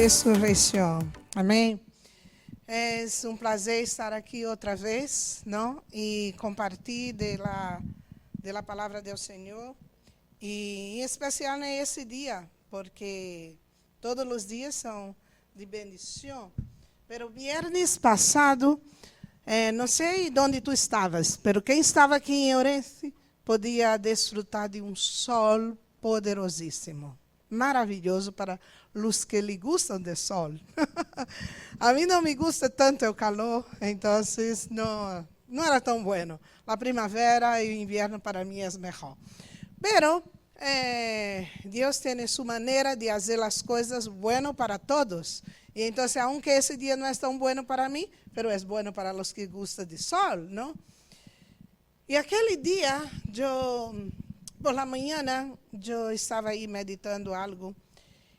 ressurreição. Amém? É um prazer estar aqui outra vez, não? E compartilhar da palavra do Senhor. E em especial nesse dia, porque todos os dias são de bendição. Pero viernes passado, não sei onde tu estavas, pero quem estava aqui em Orense podia desfrutar de um sol poderosíssimo. Maravilhoso para os que lhe gustam de sol. A mim não me gusta tanto o calor, então não era tão bueno. A primavera e o inverno para mim é melhor. Pero Deus tem sua maneira de fazer as coisas bueno para todos. E então, aunque esse dia não é tão bueno para mim, pero é bueno para os que gustam de sol, não? E aquele dia, por la manhã, eu estava aí meditando algo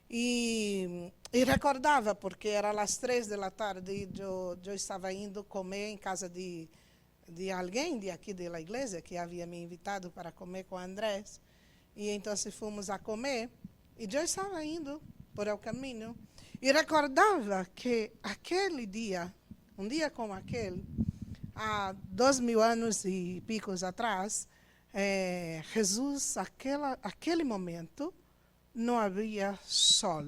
e recordava, porque era às 3 da tarde, e eu estava indo comer em casa de alguém de aqui da igreja, que havia me invitado para comer com Andrés. E então fomos a comer, e eu estava indo por o caminho, e recordava que aquele dia, um dia como aquele, há 2000 anos e picos atrás, Jesus, aquele momento, não havia sol,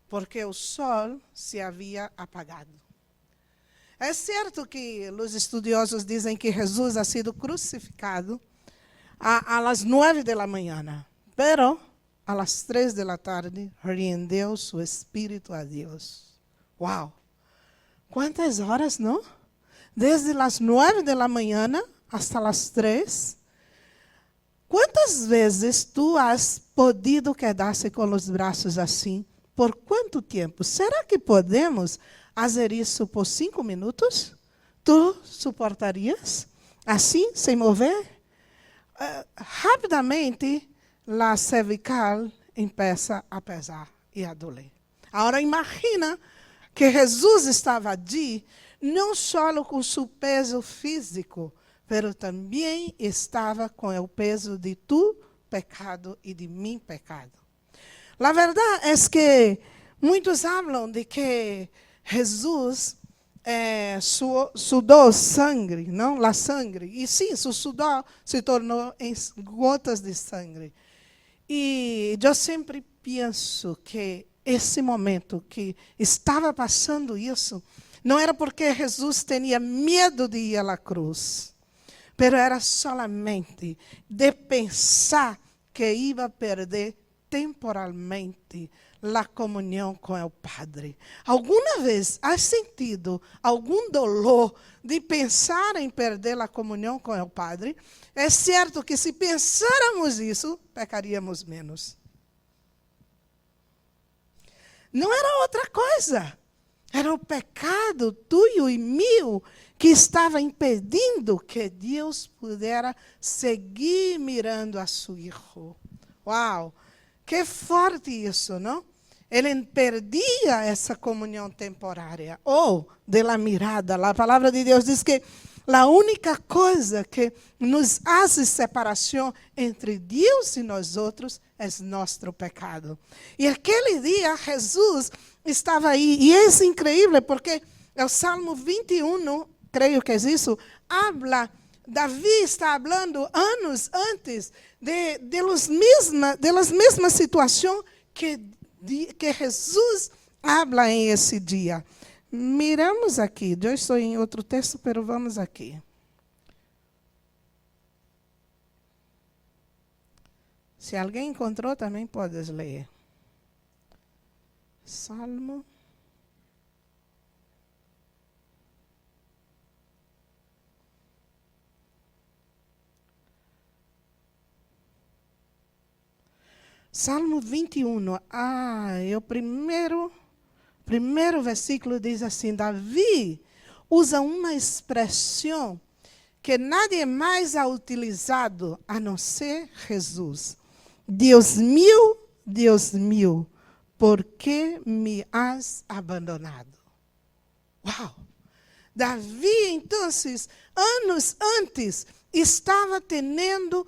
porque o sol se havia apagado. É certo que os estudiosos dizem que Jesus ha sido crucificado às 9 da manhã, pero às 3 da tarde rendeu seu espírito a Deus. Uau! Quantas horas, não? Desde as 9 da manhã hasta as 3. Quantas vezes tu has podido quedar-se com os braços assim? Por quanto tempo? Será que podemos fazer isso por 5 minutos? Tu suportarias? Assim, sem mover? Rapidamente, a cervical começa a pesar e a doler. Agora, imagina que Jesus estava ali, não só com seu peso físico, mas também estava com o peso de tu pecado e de meu pecado. A verdade é que muitos falam de que Jesus sudou sangue, não? A sangue. E sim, seu sudor se tornou em gotas de sangue. E eu sempre penso que esse momento que estava passando isso, não era porque Jesus tinha medo de ir à cruz, mas era solamente de pensar que ia perder temporalmente a comunhão com o Padre. Alguma vez has sentido algum dolor de pensar em perder a comunhão com o Padre? É certo que se pensáramos isso, pecaríamos menos. Não era outra coisa. Era o pecado tuyo e meu que estava impedindo que Deus pudesse seguir mirando a seu filho. Uau! Que forte isso, não? Ele perdia essa comunhão temporária, ou de la mirada. A palavra de Deus diz que a única coisa que nos hace separação entre Deus e nós outros é nosso pecado. E aquele dia Jesus estava aí, e é incrível porque o Salmo 21, creio que é isso, Davi está falando anos antes das mesmas situações que Jesus habla em esse dia. Miramos aqui, eu estou em outro texto, mas vamos aqui. Se alguém encontrou, também podes ler. Salmo. Salmo 21. O primeiro versículo diz assim: Davi usa uma expressão que nadie mais ha utilizado a não ser Jesus. Deus meu, por que me has abandonado? Uau! Davi, então, anos antes, estava tendo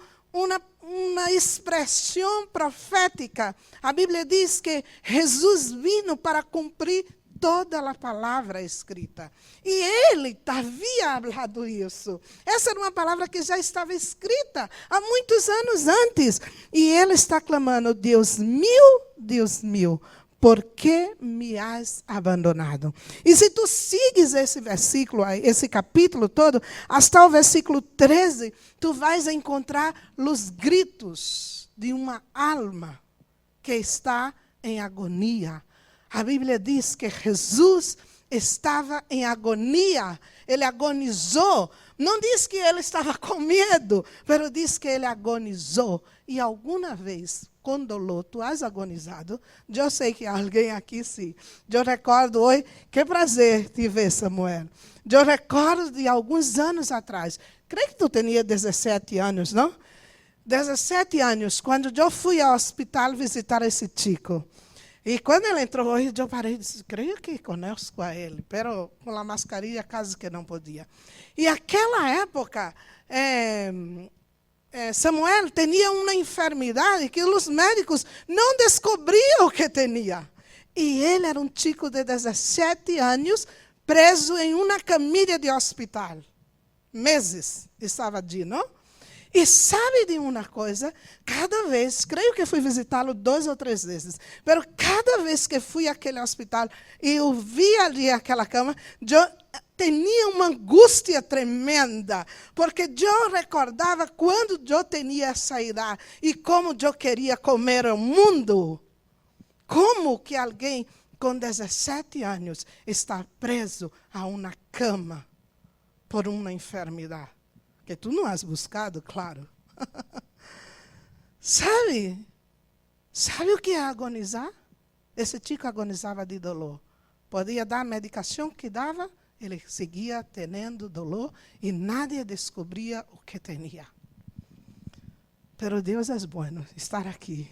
uma expressão profética. A Bíblia diz que Jesus vino para cumprir toda a palavra escrita. E ele havia falado isso. Essa era uma palavra que já estava escrita há muitos anos antes. E ele está clamando, Deus meu, por que me has abandonado? E se tu sigues esse versículo, esse capítulo todo, até o versículo 13, tu vais encontrar os gritos de uma alma que está em agonia. A Bíblia diz que Jesus estava em agonia, ele agonizou. Não diz que ele estava com medo, mas diz que ele agonizou. E alguma vez, com dolor, tu has agonizado? Eu sei que alguém aqui sim. Eu recordo hoje, que prazer te ver, Samuel. Eu recordo de alguns anos atrás, creio que tu tinha 17 anos, não? 17 anos, quando eu fui ao hospital visitar esse chico. E quando ele entrou hoje, eu parei e disse, creio que conheço a ele, mas com a mascarilha quase que não podia. E naquela época, Samuel tinha uma enfermidade que os médicos não descobriam o que tinha. E ele era um chico de 17 anos, preso em uma camilha de hospital. Meses estava ali, não? E sabe de uma coisa? Cada vez, creio que fui visitá-lo 2 ou 3 vezes, mas cada vez que fui àquele hospital e eu vi ali aquela cama, eu tinha uma angústia tremenda, porque eu recordava quando eu tinha essa idade e como eu queria comer o mundo. Como que alguém com 17 anos está preso a uma cama por uma enfermidade? Que tu não has buscado, claro. Sabe o que é agonizar? Esse chico agonizava de dolor. Podia dar a medicação que dava, ele seguia tendo dor e nadie descobria o que tinha. Pero Deus é bom estar aqui,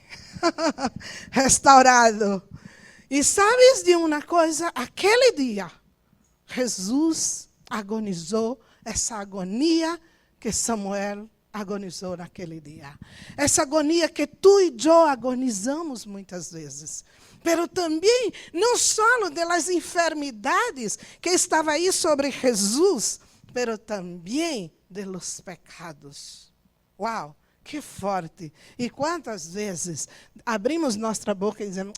restaurado. E sabes de uma coisa? Aquele dia, Jesus agonizou essa agonia que Samuel agonizou naquele dia. Essa agonia que tu e eu agonizamos muitas vezes. Mas também, não só das enfermidades que estavam aí sobre Jesus, mas também de los pecados. Uau, que forte! E quantas vezes abrimos nossa boca e dizemos,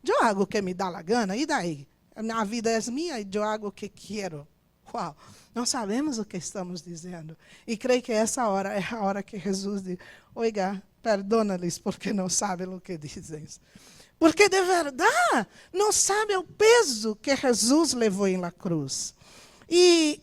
eu hago o que me dá a gana, e daí? A vida é minha e eu hago o que quero. Uau! Não sabemos o que estamos dizendo. E creio que essa hora é a hora que Jesus diz, oiga, perdona-lhes porque não sabem o que dizem. Porque de verdade não sabem o peso que Jesus levou na cruz. E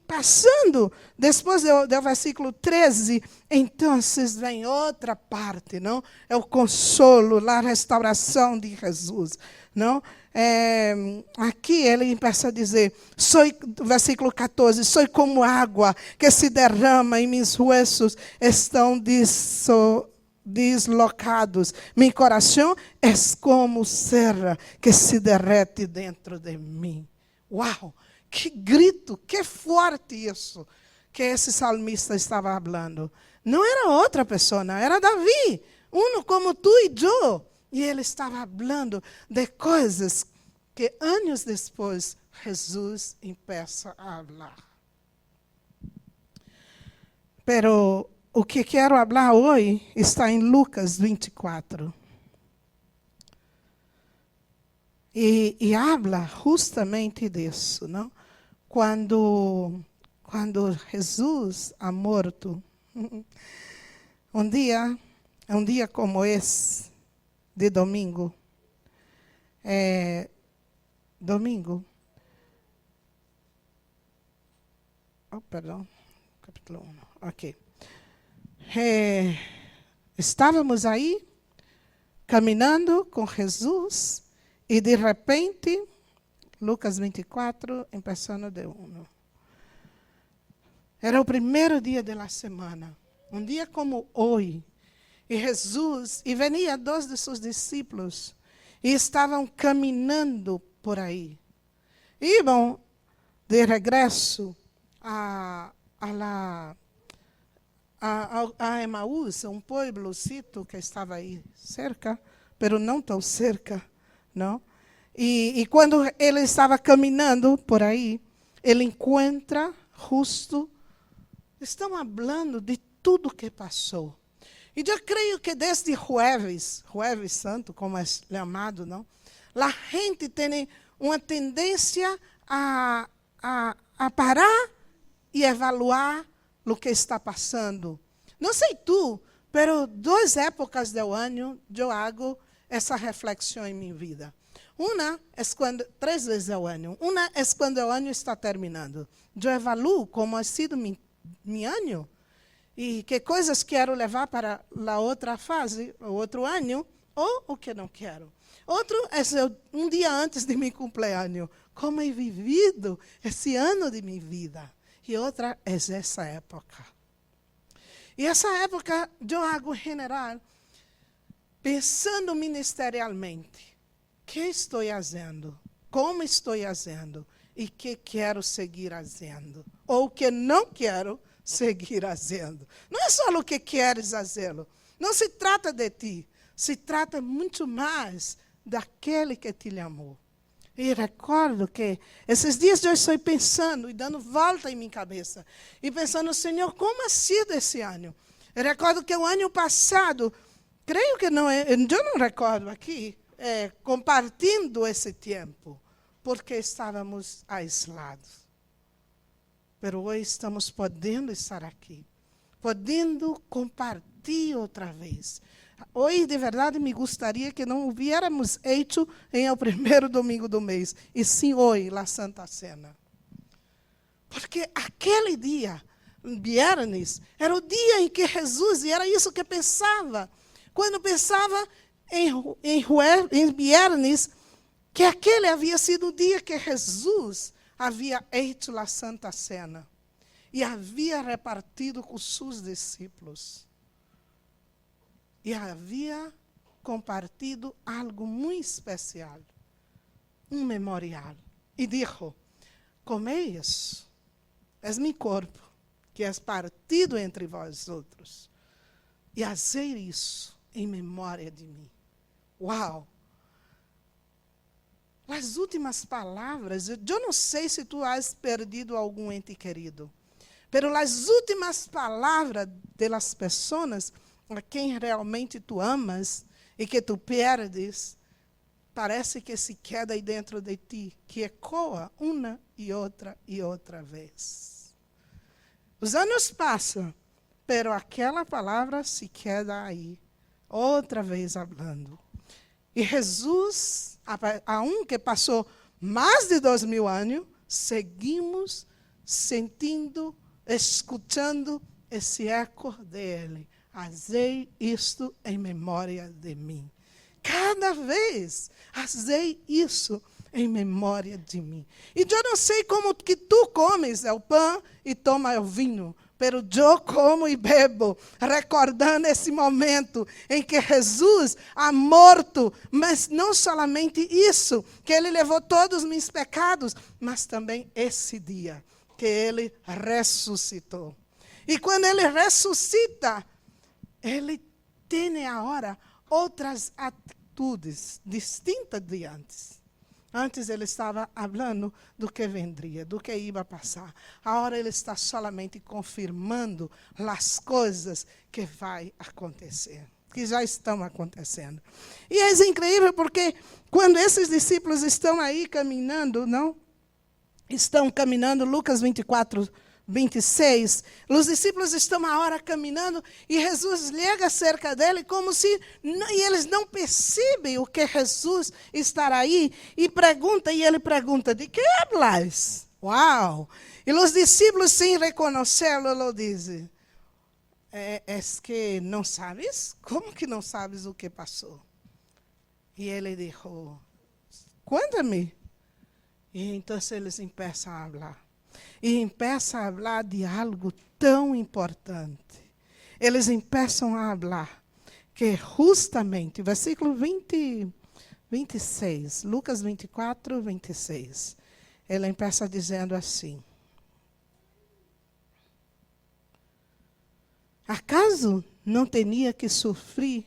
passando, depois do versículo 13, então vem outra parte, não? É o consolo, a restauração de Jesus, não? Aqui ele começa a dizer, versículo 14, sou como água que se derrama e meus huesos estão deslocados. Meu coração é como serra que se derrete dentro de mim. Uau! Que grito, que forte isso que esse salmista estava falando. Não era outra pessoa, era Davi, um como tu e eu. E ele estava falando de coisas que anos depois Jesus começa a falar. Pero o que quero falar hoje está em Lucas 24. E habla justamente disso, não? Quando Jesus ha morto, um dia como esse, de domingo, capítulo 1, ok. Estávamos aí, caminhando com Jesus, e de repente, Lucas 24, começando de 1. Era o primeiro dia da semana, um dia como hoje. E Jesus, e venia 2 de seus discípulos, e estavam caminhando por aí. Iam de regresso a Emaús, um pueblocito que estava aí cerca, pero não tão cerca, não? E quando ele estava caminhando por aí, ele encontra justo, estão falando de tudo que passou. E eu creio que desde Jueves Santo, como é chamado, não? A gente tem uma tendência a parar e avaliar o que está passando. Não sei tu, mas 2 épocas do ano eu hago essa reflexão em minha vida. Uma é quando, 3 vezes ao ano. Uma é quando o ano está terminando. Eu evaluo como ha sido meu ano e que coisas quero levar para a outra fase, o outro ano, ou o que não quero. Outro é um dia antes de meu cumpleaños. Como he vivido esse ano de minha vida. E outra é essa época. E essa época eu hago general pensando ministerialmente. O que estou fazendo? Como estou fazendo? E o que quero seguir fazendo? Ou o que não quero seguir fazendo? Não é só o que queres fazer. Não se trata de ti. Se trata muito mais daquele que te chamou. E recordo que esses dias eu estou pensando e dando volta em minha cabeça. E pensando, Senhor, como ha sido esse ano? Eu recordo que o ano passado, creio que não, eu não recordo aqui, compartilhando esse tempo, porque estávamos aislados. Mas hoje estamos podendo estar aqui, podendo compartilhar outra vez. Hoje, de verdade, me gostaria que não hubiéramos feito em o primeiro domingo do mês, e sim hoje, a Santa Cena. Porque aquele dia, viernes, era o dia em que Jesus, e era isso que pensava, quando pensava em viernes, que aquele havia sido o dia que Jesus havia feito a Santa Cena, e havia repartido com os seus discípulos. E havia compartido algo muito especial, um memorial. E disse, comei isso, é meu corpo, que é partido entre vós outros. E fazer isso em memória de mim. Uau! As últimas palavras, eu não sei se tu has perdido algum ente querido, mas as últimas palavras das pessoas a quem realmente tu amas e que tu perdes, parece que se queda aí dentro de ti, que ecoa uma e outra vez. Os anos passam, pero aquela palavra se queda aí, outra vez falando. E Jesus, aunque passou mais de 2000 anos, seguimos sentindo, escutando esse eco dele. Fazei isto em memória de mim. Cada vez, fazei isso em memória de mim. E eu não sei como que tu comes o pão e toma o vinho, pero eu como e bebo, recordando esse momento em que Jesus ha morto, mas não somente isso, que ele levou todos os meus pecados, mas também esse dia que ele ressuscitou. E quando ele ressuscita, ele tem agora outras atitudes distintas de antes. Antes ele estava falando do que vendria, do que ia passar. Agora ele está solamente confirmando as coisas que vai acontecer, que já estão acontecendo. E é incrível porque quando esses discípulos estão aí caminhando, não? Estão caminhando, Lucas 24, 26, os discípulos estão agora caminhando e Jesus chega cerca dele como se e eles não percebem o que Jesus está aí e ele pergunta, de que hablas? Uau! E os discípulos sem reconhecê-lo, lo dizem, é que não sabes? Como que não sabes o que passou? E ele disse, cuéntame. E então eles começam a falar. E começam a falar de algo tão importante. Eles começam a falar que justamente, versículo 26, Lucas 24, 26, ele começa dizendo assim. ¿Acaso não tinha que sofrer?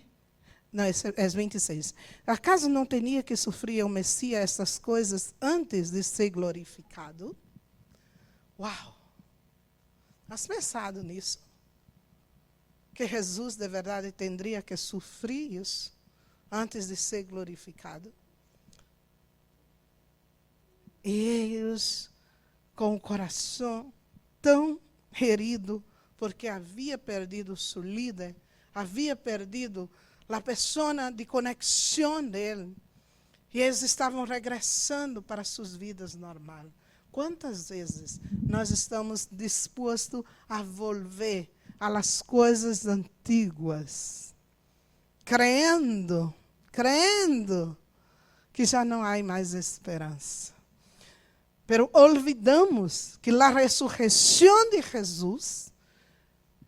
Não, é 26. ¿Acaso não tinha que sofrer o Messias essas coisas antes de ser glorificado? Uau! Has pensado nisso? Que Jesus de verdade teria que sofrer isso antes de ser glorificado? E eles, com o coração tão ferido, porque havia perdido seu líder, havia perdido a pessoa de conexão dele, e eles estavam regressando para suas vidas normais. Quantas vezes nós estamos dispostos a volver às coisas antigas, crendo que já não há mais esperança. Pero olvidamos que a ressurreição de Jesus,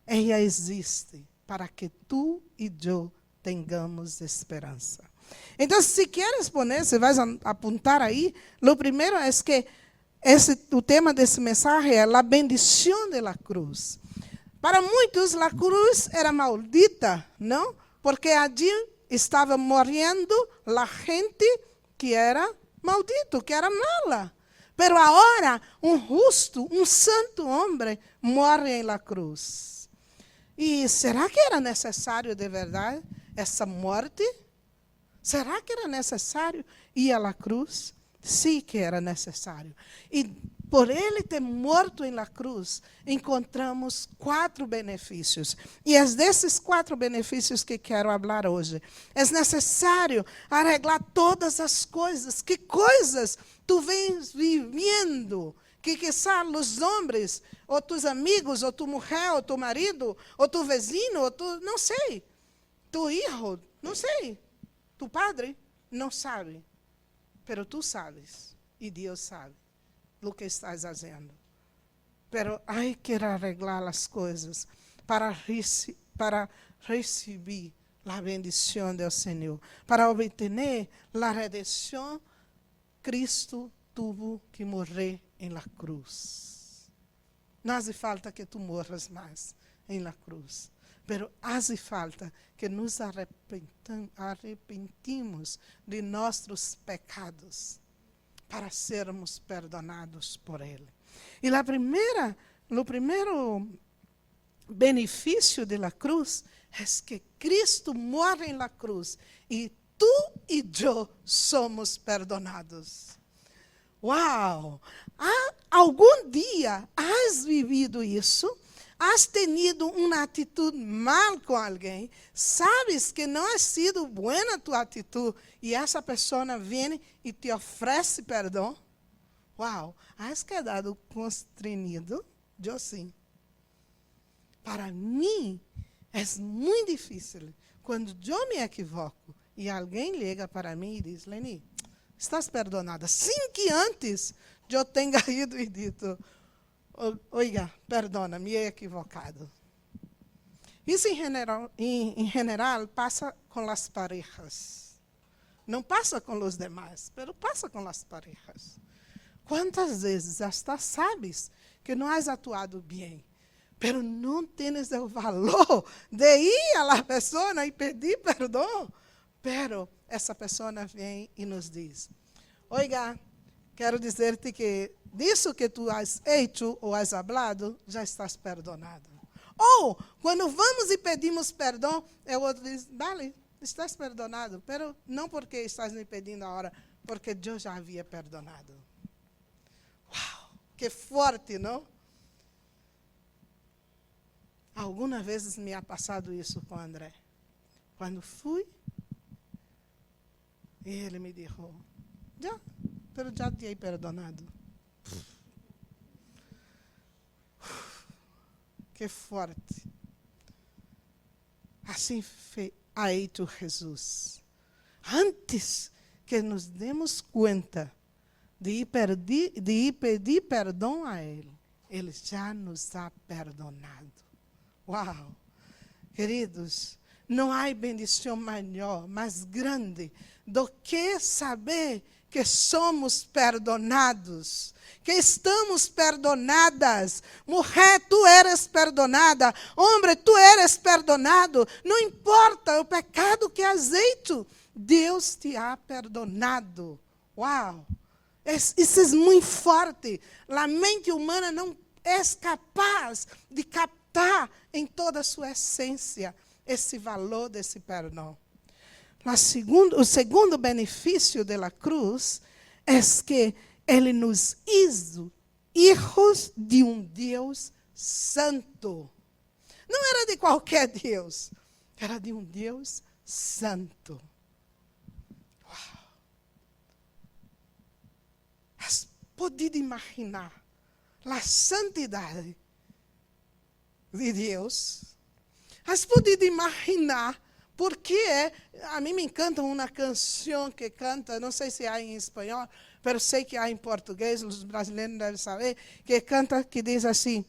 ela existe para que tu e eu tenhamos esperança. Então, se queres poner, se vais apontar aí, o primeiro é que o tema desse mensagem é a bendição da cruz. Para muitos, a cruz era maldita, não? Porque allí estava morrendo a gente que era maldito, que era mala. Pero agora, justo, santo homem morre em la cruz. E será que era necessário de verdade essa morte? Será que era necessário ir à cruz? Sim que era necessário. E por ele ter morto em la cruz, encontramos 4 benefícios. E é desses 4 benefícios que quero falar hoje. É necessário arreglar todas as coisas. Que coisas tu vens vivendo? Que quizá os homens, ou tus amigos, ou tu mulher, ou tu marido, ou tu vizinho, ou tu, não sei. Tu hijo, não sei. Tu padre, não sabe. Pero tu sabes, e Deus sabe o que estás fazendo. Pero hay que arreglar as coisas para receber a bendição do Senhor, para obter a redenção. Cristo tuvo que morrer em la cruz. Não hace falta que tu morras mais em la cruz, pero hace falta que nos arrepentimos de nossos pecados para sermos perdonados por Ele. E o primeiro benefício da cruz é que Cristo morre em la cruz e tu e eu somos perdonados. Uau! Algum dia has vivido isso? Has tenido uma atitude mal com alguém? Sabes que não ha sido boa tua atitude e essa pessoa vem e te oferece perdão? Uau! Has quedado constrangido? Eu sim. Para mim, é muito difícil quando eu me equivoco e alguém liga para mim e diz: Leni, estás perdonada. Sem que antes eu tenha ido e dito: oiga, perdona, me he equivocado. Isso em general passa com as parejas. Não passa com os demais, mas passa com as parejas. Quantas vezes hasta sabes que não has atuado bem, mas não tens o valor de ir à pessoa e pedir perdão? Pero essa pessoa vem e nos diz: oiga, quero dizer-te que disso que tu has feito ou has hablado, já estás perdonado. Ou, quando vamos e pedimos perdão, o outro diz: dale, estás perdonado, pero não porque estás me pedindo agora, porque eu já havia perdonado. Uau, que forte, não? Algumas vezes me ha passado isso com André. Quando fui, ele me disse: já te he perdonado. Que forte. Assim ha feito Jesus. Antes que nos demos conta de ir pedir perdão a Ele, Ele já nos ha perdonado. Uau! Queridos, não há bendição maior, mais grande, do que saber que somos perdonados, que estamos perdonadas. Mulher, tu eres perdonada. Homem, tu eres perdonado. Não importa o pecado que has feito, Deus te ha perdonado. Uau! Isso é muito forte. A mente humana não é capaz de captar em toda a sua essência esse valor desse perdão. O segundo benefício da cruz é que Ele nos hizo hijos de Deus santo. Não era de qualquer Deus, era de Deus santo. Uau! Has podido imaginar a santidade de Deus? Has podido imaginar? Porque a mim me encanta uma canção que canta, não sei se há em espanhol, mas sei que há em português, os brasileiros devem saber, que canta, que diz assim: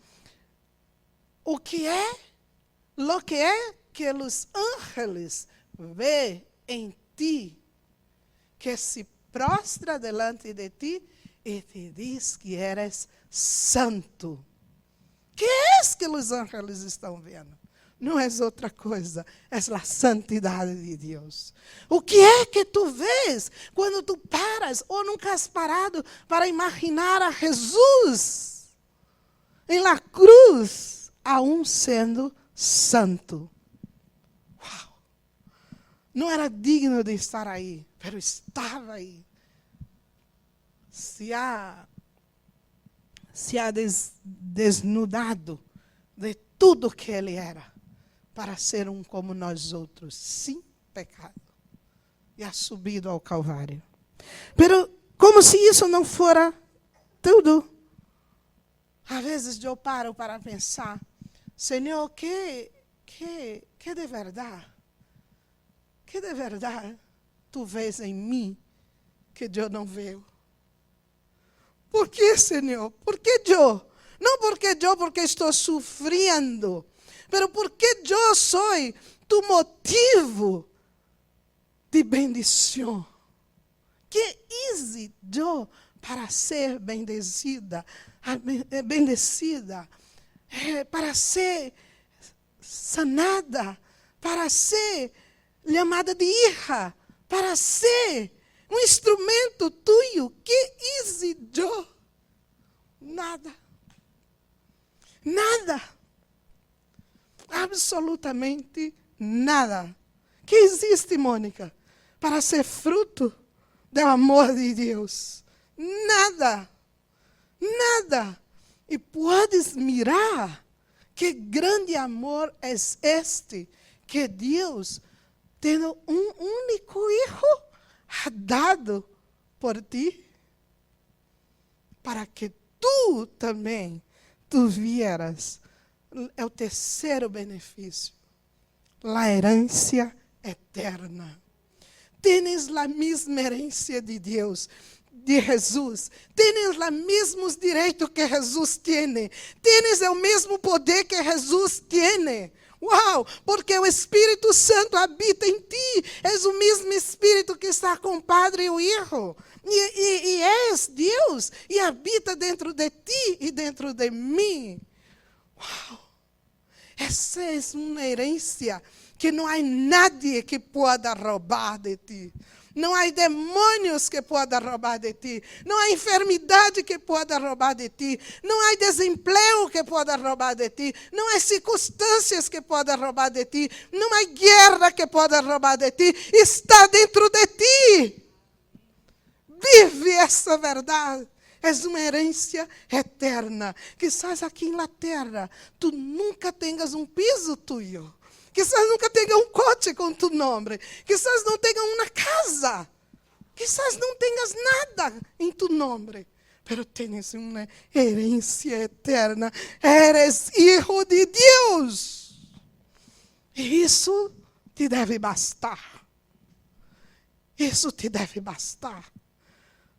lo que é que os ángeles vê em ti, que se prostra delante de ti e te diz que eres santo. Que é que os ángeles estão vendo? Não é outra coisa, é a santidade de Deus. O que é que tu vês quando tu paras, ou nunca has parado, para imaginar a Jesus em la cruz, aún sendo santo? Uau! Não era digno de estar aí, mas estava aí. Se ha desnudado de tudo que ele era, para ser como nós outros, sem pecado. E ha subido ao Calvário. Pero, como se isso não fora tudo, às vezes eu paro para pensar: Senhor, que de verdade, tu vês em mim que eu não vejo? Por que, Senhor? Por que eu? Não porque estou sofrendo, mas porque eu sou tu motivo de bendição. Que hice eu para ser bendecida, para ser sanada, para ser chamada de hija, para ser um instrumento tuyo? Que hice eu? Nada. Nada. Absolutamente nada. Que existe, Mônica, para ser fruto do amor de Deus? Nada. Nada. E podes mirar que grande amor é este, que Deus, tendo um único Hijo, ha dado por ti, para que tu também tuvieras. É o terceiro benefício, a herança eterna. Tens a mesma herança de Deus, de Jesus. Tens os mesmos direitos que Jesus tem. Tens o mesmo poder que Jesus tem. Uau! Porque o Espírito Santo habita em ti. És o mesmo Espírito que está com o Padre e o Hijo. E és Deus. E habita dentro de ti e dentro de mim. Uau! Essa é uma herência que não há nadie que possa roubar de ti. Não há demônios que possam roubar de ti. Não há enfermidade que possa roubar de ti. Não há desemprego que possa roubar de ti. Não há circunstâncias que possam roubar de ti. Não há guerra que possa roubar de ti. Está dentro de ti. Vive essa verdade. És uma herência eterna. Quizás aqui na terra, tu nunca tenhas um piso tuyo. Quizás nunca tenha um coche com tu nome. Quizás não tenha uma casa. Quizás não tenhas nada em tu nome. Pero tens uma herência eterna. Eres hijo de Deus. E isso te deve bastar. Isso te deve bastar.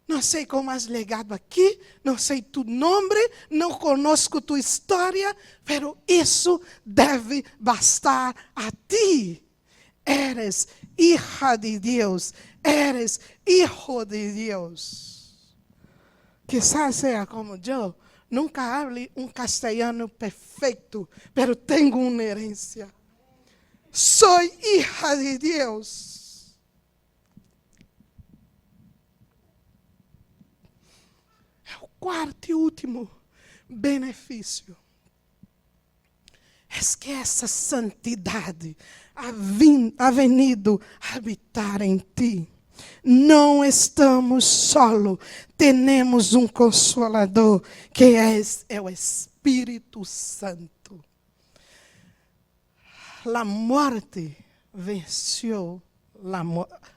Não sei como has legado aqui, não sei tu nome, não conosco tua história, pero isso deve bastar a ti. eres hija de Dios, eres hijo de Dios. Quizás sea como yo, nunca hable un castellano perfecto, pero tengo una herencia. Soy hija de Dios. El cuarto y último benefício es que essa santidade ha venido a habitar em ti. Não estamos solos, temos um Consolador, que é o Espírito Santo. A morte venceu,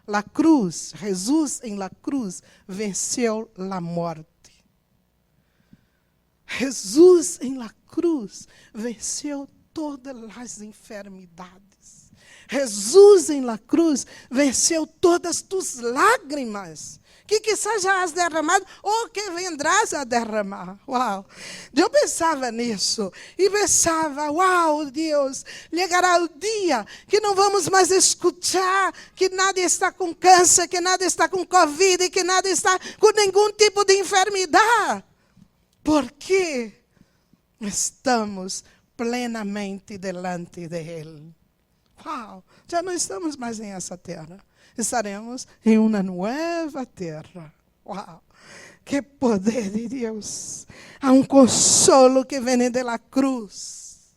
a cruz, Jesus em la cruz venceu a morte. Jesus em la cruz venceu todas as enfermidades. Jesus em la cruz venceu todas tus lágrimas, que quizás já has derramado ou que vendrás a derramar. Uau! Eu pensava nisso e pensava, uau, Deus, chegará o dia que não vamos mais escutar que nada está com câncer, que nada está com Covid, que nada está com nenhum tipo de enfermidade. Porque estamos plenamente delante de Ele. Uau, já não estamos mais em essa terra. Estaremos em uma nova terra. Uau, que poder de Deus. Há um consolo que vem de la cruz.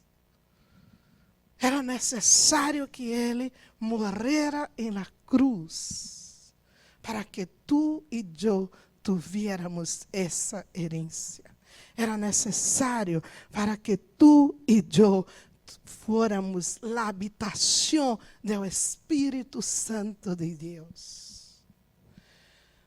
Era necessário que Ele morrera em la cruz para que tu e eu tuviéramos essa herência. Era necessário para que tu e eu fôramos a habitação do Espírito Santo de Deus.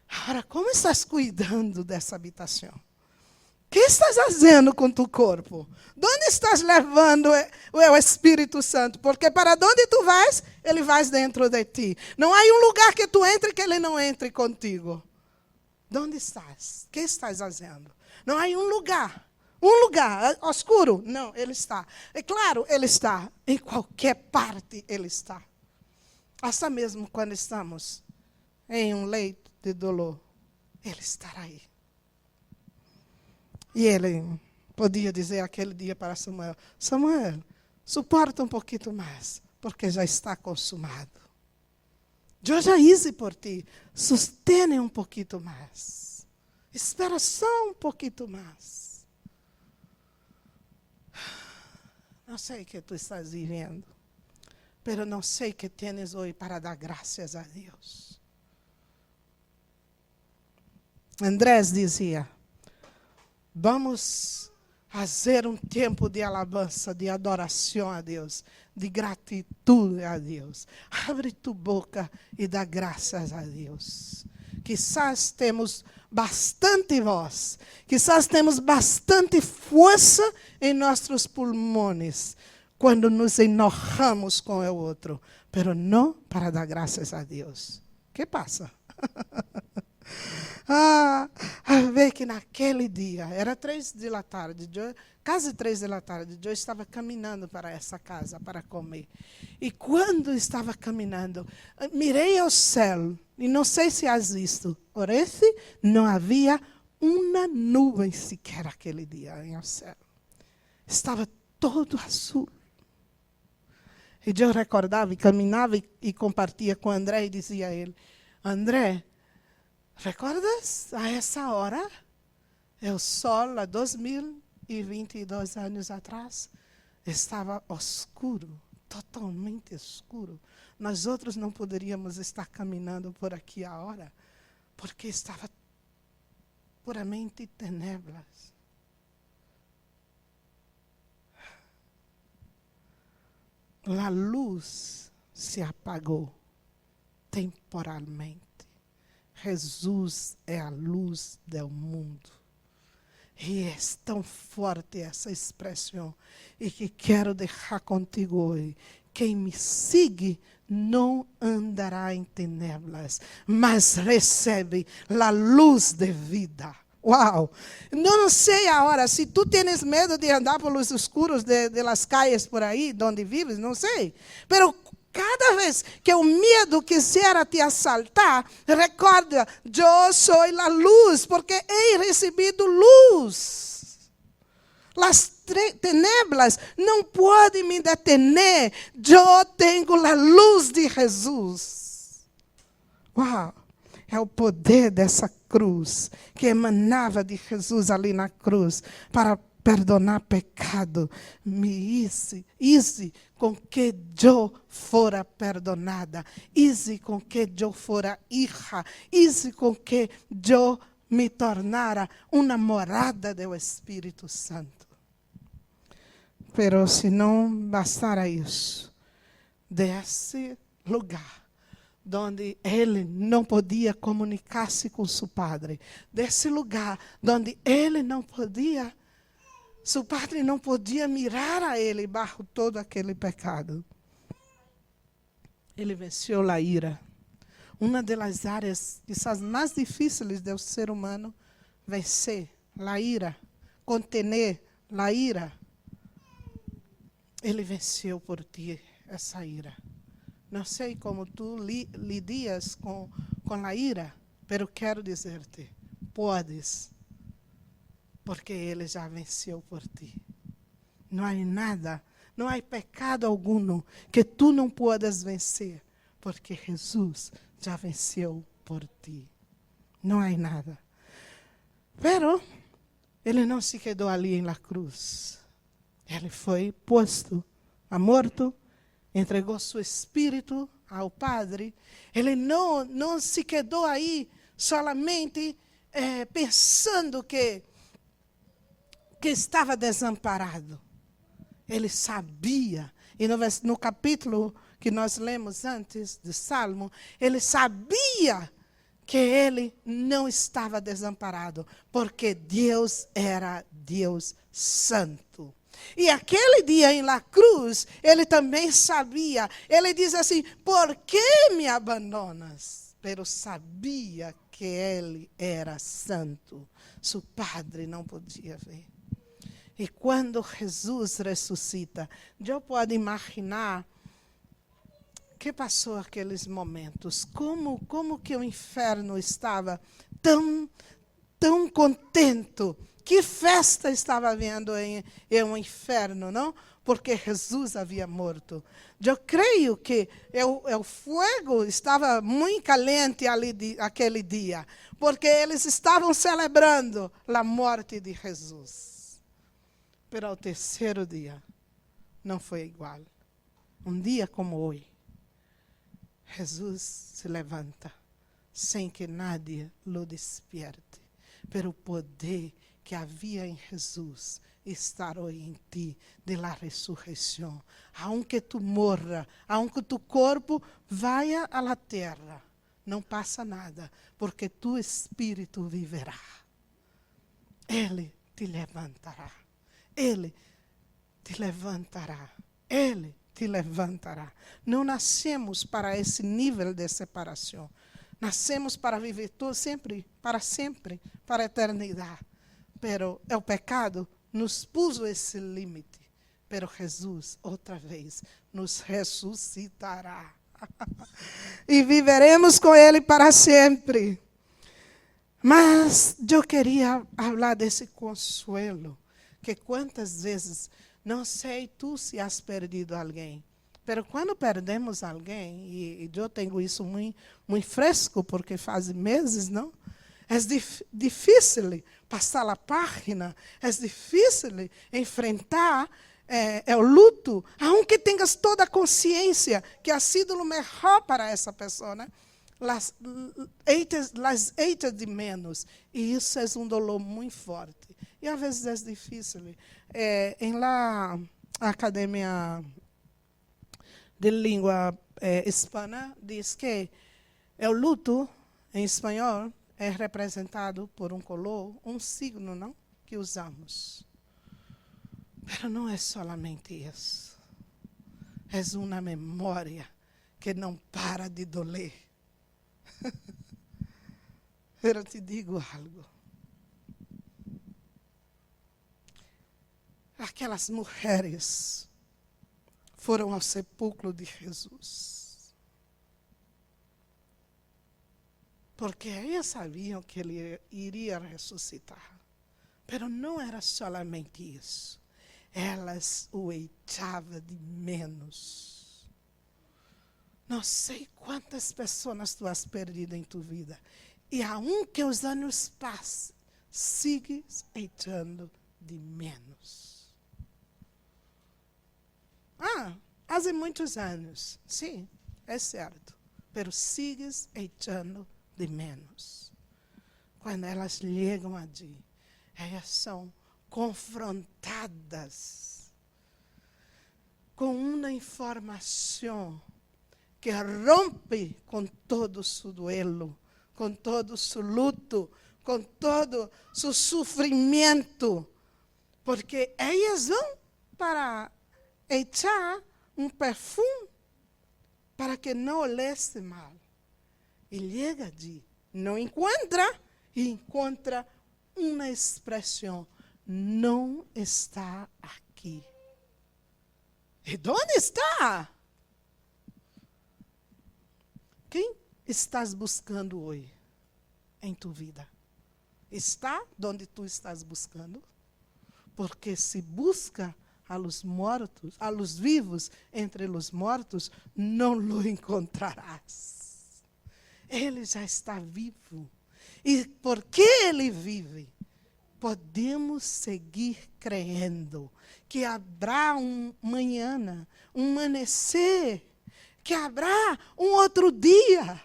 Agora, como estás cuidando dessa habitação? O que estás fazendo com tu corpo? Onde estás levando o Espírito Santo? Porque para onde tu vais, ele vai dentro de ti. Não há um lugar que tu entre que ele não entre contigo. Onde estás? O que estás fazendo? Não há um lugar oscuro. Não, Ele está. É claro, Ele está. Em qualquer parte Ele está. Até mesmo quando estamos em um leito de dolor, Ele estará aí. E Ele podia dizer aquele dia para Samuel, Samuel, suporta um pouquinho mais, porque já está consumado. Eu já hice por ti, sustene um pouquinho mais. Espera só um pouquinho mais. Não sei o que tu estás vivendo, mas não sei o que tens hoje para dar graças a Deus. Andrés dizia, vamos fazer um tempo de alabança, de adoração a Deus, de gratidão a Deus. Abre tu boca e dá graças a Deus. Quizás temos bastante voz, quizás temos bastante força em nossos pulmões quando nos enojamos com o outro, mas não para dar graças a Deus. O que passa? A ver que naquele dia, era 3 da tarde, quase 3 da tarde, eu estava caminhando para essa casa para comer. E quando estava caminhando, mirei ao céu, e não sei se has visto, parece não havia uma nuvem sequer aquele dia no céu. Estava todo azul. E eu recordava, e caminhava e compartilhava com André, e dizia a ele, André, recordas a essa hora? O sol, há 2022 anos atrás, estava escuro, totalmente escuro. Nós outros não poderíamos estar caminhando por aqui a hora, porque estava puramente tenebras. A luz se apagou temporalmente. Jesus é a luz do mundo. E é tão forte essa expressão. E que quero deixar contigo hoje. Quem me sigue não andará em tenebras, mas recebe a luz de vida. Uau! Não sei agora, se tu tens medo de andar pelos escuros de las calles por aí, onde vives, não sei. Pero cada vez que o medo quisera te assaltar, recorda, eu sou a luz, porque he recebido luz. As tenebras não podem me detener. Eu tenho a luz de Jesus. Uau! É o poder dessa cruz, que emanava de Jesus ali na cruz, para perdonar pecado. Isso com que eu fora perdonada. Isso com que eu fora hija. Isso com que eu me tornara uma morada do Espírito Santo. Pero se não bastara isso, desse lugar, onde ele não podia comunicar-se com seu padre, desse lugar onde ele não podia, seu padre não podia mirar a ele bajo todo aquele pecado. Ele venceu a ira. Uma das áreas quizás mais difíceis do ser humano, vencer a ira, contener a ira. Ele venceu por ti essa ira. Não sei como tu lidias com a ira, mas quero dizer-te, podes, porque Ele já venceu por ti. Não há nada, não há pecado algum que tu não podas vencer, porque Jesus já venceu por ti. Não há nada. Pero Ele não se quedou ali na cruz. Ele foi posto a morto, entregou seu espírito ao Padre. Ele não se quedou aí solamente pensando que estava desamparado. Ele sabia, e no capítulo que nós lemos antes do Salmo, ele sabia que ele não estava desamparado, porque Deus era Deus santo. E aquele dia em la cruz, ele também sabia. Ele diz assim, por que me abandonas? Pero sabia que ele era santo. Seu padre não podia ver. E quando Jesus ressuscita, eu posso imaginar que passou aqueles momentos. Como que o inferno estava tão contente. Que festa estava havendo em um inferno, não? Porque Jesus havia morto. Eu creio que o fogo estava muito caliente ali aquele dia, porque eles estavam celebrando a morte de Jesus. Mas ao terceiro dia, não foi igual. Um dia como hoje, Jesus se levanta, sem que nadie lo despierte. Pero o poder que havia em Jesus estar hoje em ti, de la ressurreição. Aunque tu morra, aunque tu corpo vaya a la terra, não passa nada, porque tu espírito viverá. Ele te levantará. Ele te levantará. Ele te levantará. Não nascemos para esse nível de separação. Nascemos para viver todo sempre, para a eternidade. Pero o pecado nos puso esse limite. Pero Jesus, outra vez, nos ressuscitará. E viveremos com Ele para sempre. Mas eu queria falar desse consuelo, que quantas vezes, não sei tu se has perdido alguém, mas quando perdemos alguém, e eu tenho isso muito fresco, porque faz meses, não? É difícil passar a página, é difícil enfrentar o luto, aunque tenhas toda a consciência que ha sido o melhor para essa pessoa, né? Las hechas de menos. E isso é um dolor muito forte. E às vezes é difícil. Em la Academia de Língua Hispana diz que o luto, em espanhol, é representado por um color, um signo, não? Que usamos. Mas não é solamente isso. É uma memória que não para de doler. Eu te digo algo. Aquelas mulheres foram ao sepulcro de Jesus. Porque elas sabiam que ele iria ressuscitar. Mas não era somente isso. Elas o echavam de menos. Não sei quantas pessoas tu has perdido em tua vida. E aunque os anos passem, sigues echando de menos. Há muitos anos, sim, é certo. Mas sigues echando de menos. Quando elas chegam allí, elas são confrontadas com uma informação que rompe com todo o seu duelo, com todo o seu luto, com todo o seu sofrimento, porque elas vão para echar um perfume para que não olesse mal. E chega allí, não encontra, e encontra uma expressão: não está aqui. E onde está? Quem estás buscando hoje em tua vida? Está onde tu estás buscando? Porque se busca a los mortos, a los vivos entre os mortos, não o encontrarás. Ele já está vivo. E porque ele vive, podemos seguir crendo que haverá um manhã, um amanhecer, que haverá um outro dia.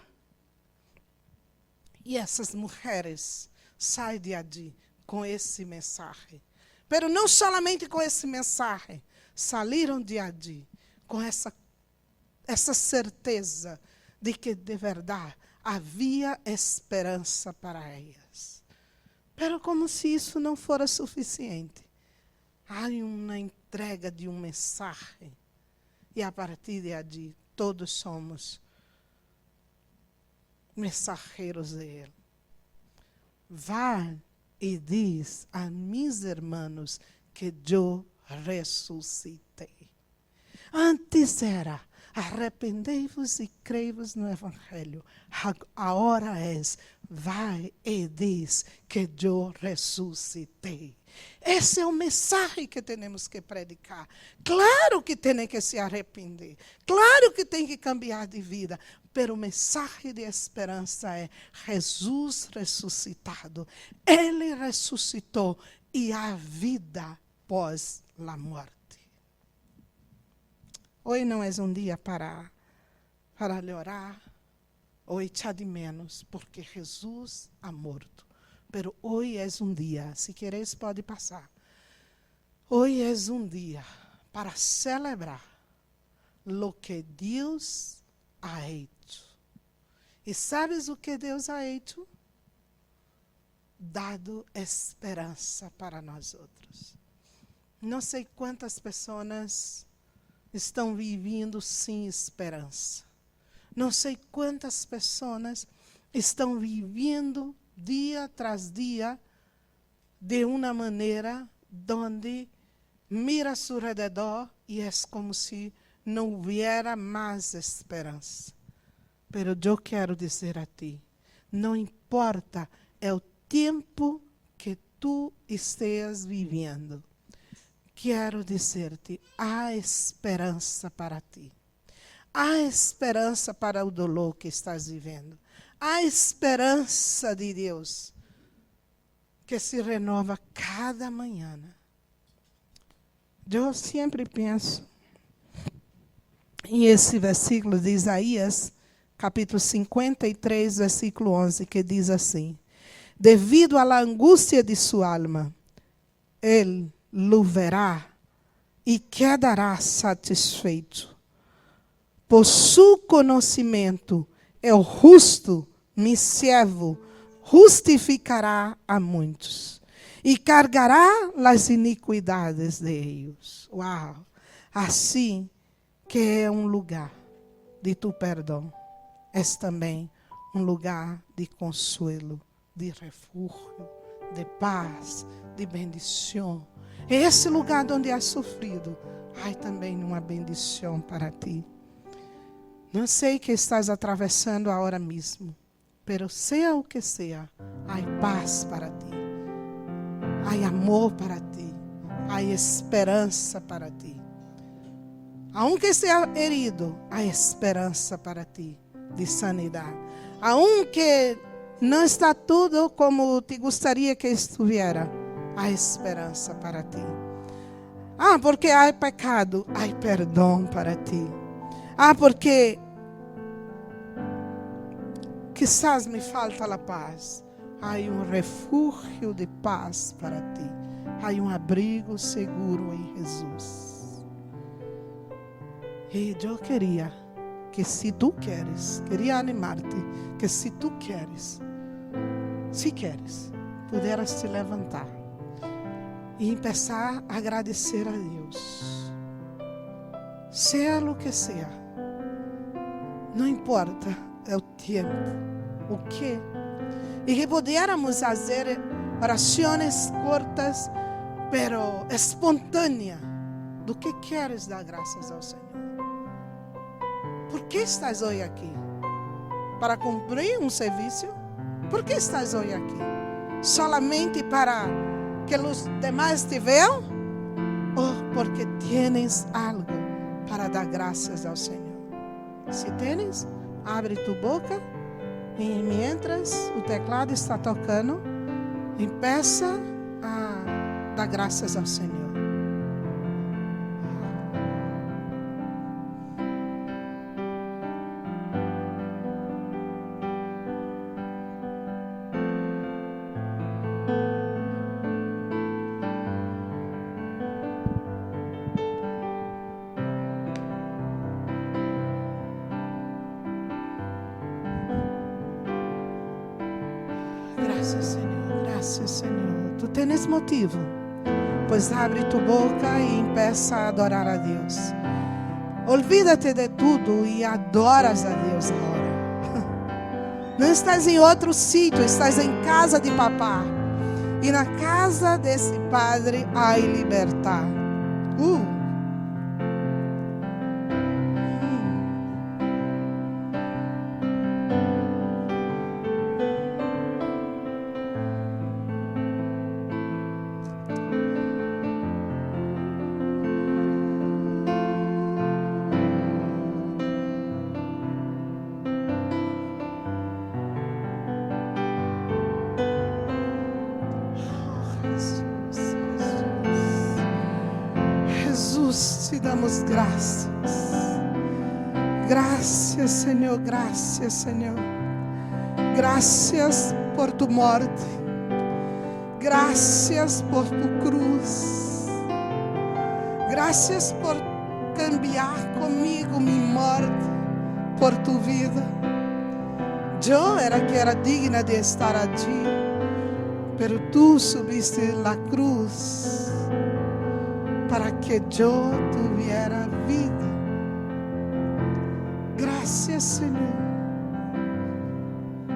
E essas mulheres saem de allí com esse mensagem. Mas não somente com esse mensagem, saíram de allí com essa certeza de que de verdade havia esperança para elas. Mas como se isso não fora suficiente, há uma entrega de um mensagem. E a partir de allí, todos somos mensageiros dele. Vá e diz a mis hermanos que eu ressuscitei. Antes era: arrependei-vos e crei-vos no Evangelho. Agora é: vai e diz que eu ressuscitei. Esse é o mensagem que temos que predicar. Claro que tem que se arrepender. Claro que tem que cambiar de vida. Mas o mensagem de esperança é: Jesus ressuscitado. Ele ressuscitou e há vida pós a morte. Hoje não é um dia para orar ou echar de menos, porque Jesus ha morto. Pero hoje é um dia, se quereis pode passar. Hoje é um dia para celebrar lo que Deus ha hecho. E sabes o que Deus ha hecho? Dado esperança para nós outros. Não sei quantas pessoas estão vivendo sem esperança. Não sei quantas pessoas estão vivendo dia tras dia de uma maneira onde mira a seu redor e é como se não houvera mais esperança. Pero eu quero dizer a ti, não importa é o tempo que tu estejas vivendo. Quero dizer-te, há esperança para ti. Há esperança para o dolor que estás vivendo. Há esperança de Deus que se renova cada manhã. Eu sempre penso em esse versículo de Isaías, capítulo 53, versículo 11, que diz assim: devido à angústia de sua alma, ele lo verá e quedará satisfeito. Por seu conhecimento, o justo, mi servo, justificará a muitos e cargará as iniquidades deles. Uau! Assim que é um lugar de tu perdão, é também um lugar de consuelo, de refúgio, de paz, de bendição. É esse lugar onde has sofrido, há também uma bendição para ti. Não sei o que estás atravessando agora mesmo, mas seja o que seja, há paz para ti, há amor para ti, há esperança para ti. Aunque esteja herido, há esperança para ti de sanidade. Aunque não está tudo como te gostaria que estivesse, há esperança para ti. Porque há pecado, há perdão para ti. Porque quizás me falta a paz. Há refúgio de paz para ti. Há abrigo seguro em Jesus. E eu queria que se tu queres, queria animar-te, que se tu queres, se queres, pudieras te levantar e começar a agradecer a Deus. Seja o que seja, não importa o tempo, o que, e que pudiéramos fazer orações curtas, pero espontâneas, do que queres dar graças ao Senhor. Por que estás hoje aqui? Para cumprir um serviço? Por que estás hoje aqui? Solamente para que os demais te vejam? Ou porque tienes algo para dar graças ao Senhor? Se tienes, abre tu boca e mientras o teclado está tocando, empieza a dar graças ao Senhor. Graças, Senhor. Graças, Senhor. Tu tens motivo, pois abre tu boca e empieza a adorar a Deus. Olvídate de tudo e adoras a Deus agora. Não estás em outro sítio, estás em casa de papá. E na casa desse Padre há liberdade. Te damos graças. Graças, Senhor, graças, Senhor. Graças por tu morte. Graças por tu cruz. Graças por cambiar comigo minha morte por tu vida. Eu era que era digna de estar allí, pero tu subiste la cruz para que eu tuviera vida. Graças, Senhor.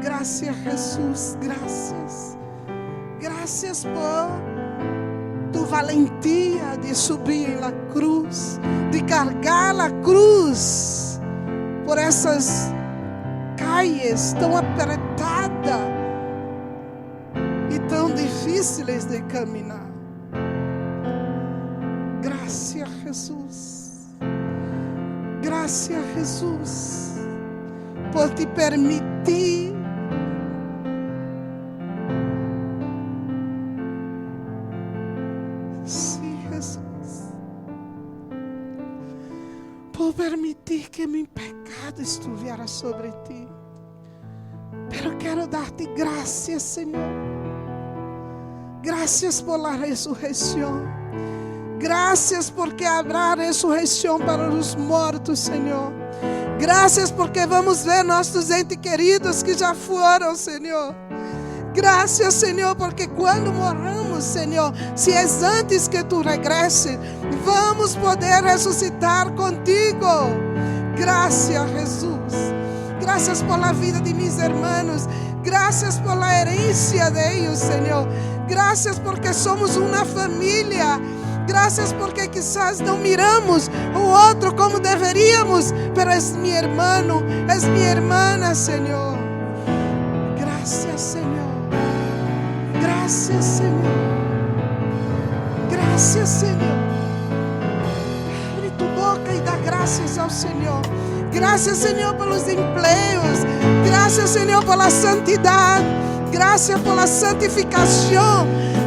Graças, Jesus. Graças. Graças por tu valentia de subir na cruz, de carregar a cruz por essas calles tão apertadas e tão difíceis de caminhar. Graças, Jesus. Graças, Jesus, por te permitir sim, Jesus, por permitir que meu pecado estivesse sobre ti. Pero quero dar-te graças, Senhor. Graças por la ressurreição. Graças porque habrá ressurreição para os mortos, Senhor. Graças porque vamos ver nossos entes queridos que já foram, Senhor. Graças, Senhor, porque quando morramos, Senhor, se é antes que tu regresses, vamos poder ressuscitar contigo. Graças, Jesus. Graças por la vida de mis hermanos. Graças por la herencia de ellos, Senhor. Graças porque somos uma família Graças porque quizás não miramos o outro como deveríamos, pero es mi hermano, es mi hermana, Senhor. Gracias, Senhor. Gracias, Senhor. Gracias, Senhor. Abre tu boca e dá graças ao Senhor. Gracias, Senhor, pelos empleos. Gracias, Senhor, pela santidade. Gracias por la santificação.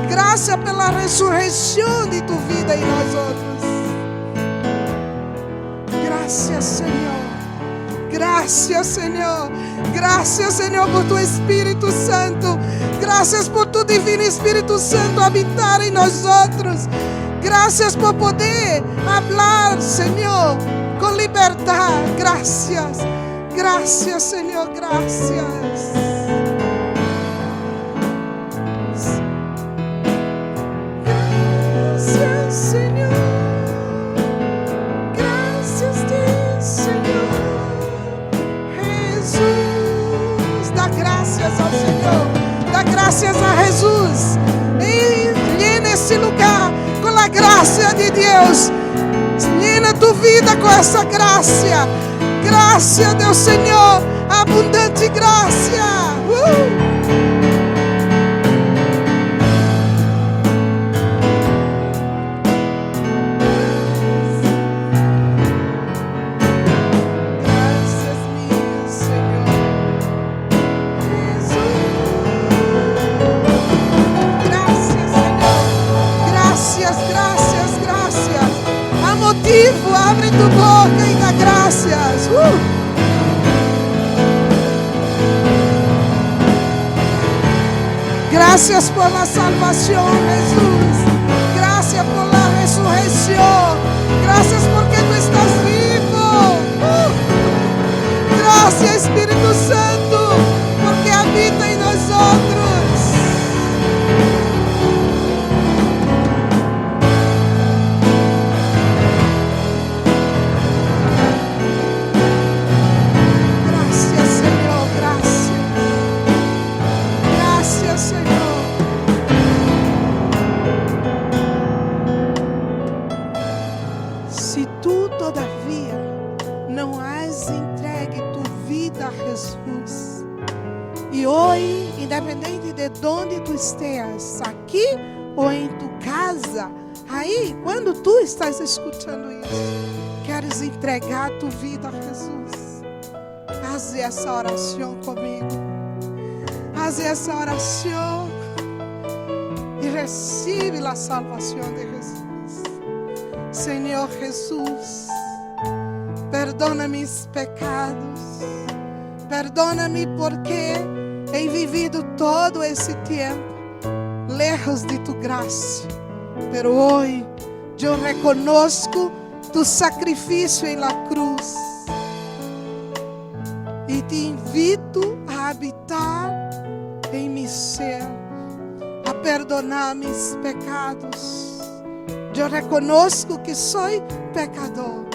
Gracias pela ressurreição de tu vida em nós outros. Gracias, Senhor. Gracias, Senhor. Gracias, Senhor, por tu Espírito Santo. Gracias por tu Divino Espírito Santo habitar em nós outros. Gracias por poder falar, Senhor, com liberdade. Gracias. Gracias, Senhor. Gracias. Gracias a Jesus. E llena esse lugar com a graça de Deus. Llena tu vida com essa graça. Graça do Senhor. Abundante graça. Abre tu boca e dá graças. Gracias por la salvación, Jesús. Gracias por la resurrección. Gracias porque tú estás vivo. Gracias, Espíritu Santo, porque habita en nosotros. Independente de onde tu estejas, aqui ou em tu casa, aí, quando tu estás escutando isso, queres entregar tu vida a Jesus, faz essa oração comigo, faz essa oração e recebe a salvação de Jesus. Senhor Jesus, perdona meus pecados, perdona-me porque he vivido todo esse tempo lejos de tu graça, pero hoy eu reconozco tu sacrifício em la cruz e te invito a habitar em mi ser, a perdonar meus pecados. Eu reconozco que sou pecador.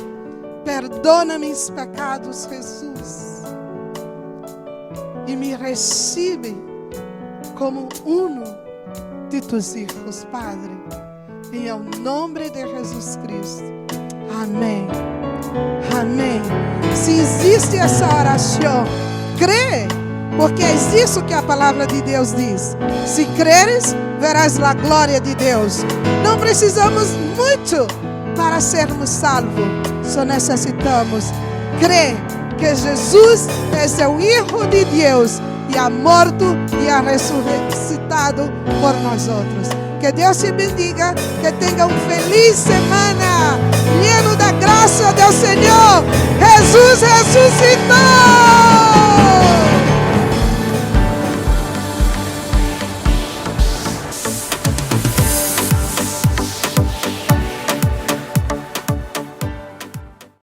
Perdona meus pecados, Jesus. E me recebe como uno de tus hijos, Padre. Em nome de Jesus Cristo. Amém. Amém. Se existe essa oração, crê, porque é isso que a palavra de Deus diz. Se creres, verás a glória de Deus. Não precisamos muito para sermos salvos. Só necessitamos crer que Jesus é o Hijo de Deus e ha morto e ha ressuscitado por nós outros. Que Deus te bendiga, que tenha feliz semana, lleno da graça do Senhor. Jesus ressuscitou!